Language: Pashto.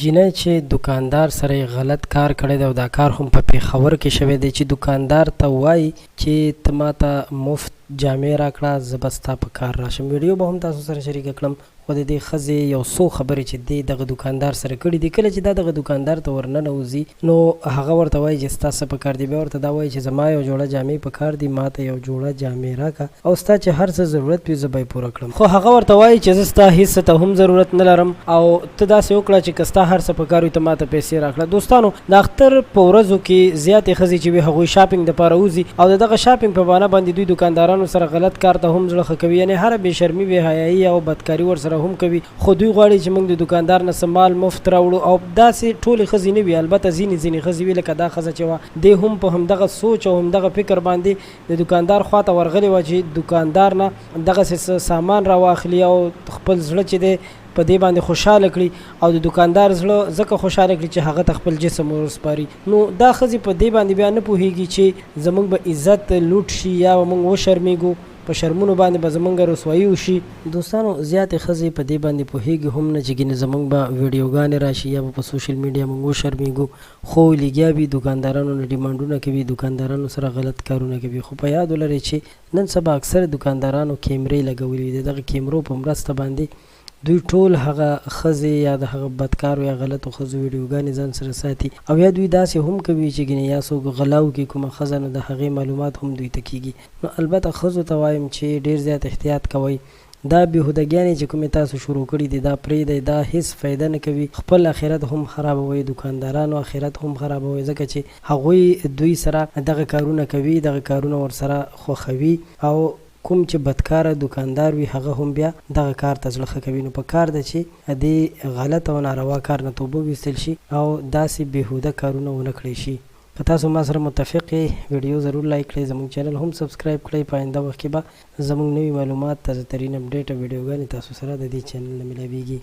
جنۍ چې دکاندار سره غلط کار کړی دی او دا کار هم په پېښور کې شوی دی چې دکاندار ته وایي چې ته ماته مفت جامې راکړه زه به ستا په کار راشم. ویډیو به هم تاسو سره شریکه کړم خو د دې ښځې یو څو خبرې چې دی دغه دکاندار سره کړي دي. کله چې دا دغه دکاندار ته ورننوځي نو هغه ورته وایي چې ستا څه په کار دی. بیا ورته دا وایي چې زما یو جوړه جامې په کار دي ما ته یو جوړه جامې راکړه او ستا چې هر څه ضرورت وي زه به یې پوره کړم. خو هغه ورته وایي چې زه ستا هېڅ ته هم ضرورت نه لرم او ته داسې وکړه چې که ستا هر څه په کار وي ته ما ته پیسې راکړه. دوستانو د اختر په ورځو کې زیاتې ښځې چې وي هغوی شاپینګ دپاره وځي او د دغه شاپینګ په بهانه باندې دوی دکاندارانو سره غلط کار ته هم زړه ښه کوي، یعنې هره بې شرمي بې حیایي او بدکاري ورسره هم کوي. خو دوی غواړي چې موږ د دکاندار نه څه مال مفت راوړو او داسې ټولې ښځې نه وي، البته ځینې ښځې وي لکه دا ښځه چې وه دې هم په همدغه سوچ او همدغه فکر باندې د دکاندار خواته ورغلې وه چې دکاندار نه دغسې سامان راواخلي او خپل زړه چې دی په دې باندې خوشحاله کړي او د دکاندار زړه ځکه خوشحاله کړي چې هغه ته خپل جسم ورسپاري. نو دا ښځې په دې باندې بیا نه پوهېږي چې زموږ به عزت لوټ شي یا به موږ وشرمېږو، په شرمونو باندې به زمونږ رسوایي وشي. دوستانو زیاتې ښځې په دې باندې پوهېږي هم نه چې ګینې زمونږ به ویډیوګانې راشي یا به په سوشل میډیا موږ وشرمېږو، خو لګیا وي دکاندارانو نه ډیمانډونه کوي، دکاندارانو سره غلط کارونه کوي. خو په یاد ولرئ چې نن سبا اکثر دکاندارانو کیمرې لګولي دي. دغه کیمرو په مرسته باندې دوی ټول هغه ښځې یا د هغه بدکارو یا غلطو ښځو ویډیوګانې ځان سره ساتي او یا دوی داسې هم کوي چې ګینې یا څوک غلا وکړي کومه ښځه نو د هغې معلومات هم دوی ته کېږي. نو البته ښځو ته وایم چې ډېر زیات احتیاط کوئ. دا بېهودګیانې چې کومې تاسو شروع کړي دي دا پرېږدئ، دا هېڅ فایده نه کوي. خپل آخرت هم خرابوئ، دکاندارانو آخرت هم خرابوئ، ځکه چې هغوی دوی سره دغه کارونه کوي، دغه کارونه ورسره خوښوي او کوم چې بدکاره دکاندار وي هغه هم بیا دغه کار ته زړه ښه کوي. نو پکار ده چې دې غلط او ناروا کار نه توبه ویستل شي او داسې بېهوده کارونه ونه کړی شي. که تاسو ما سره متفق یې ویډیو ضرور لایک کړئ، زموږ چینل هم سبسکرایب کړئ. په آینده وخت کې به زموږ نوي معلومات، تازه ترین اپډیټ او ویډیوګانې تاسو سره د دې چینل نه ملاویږي.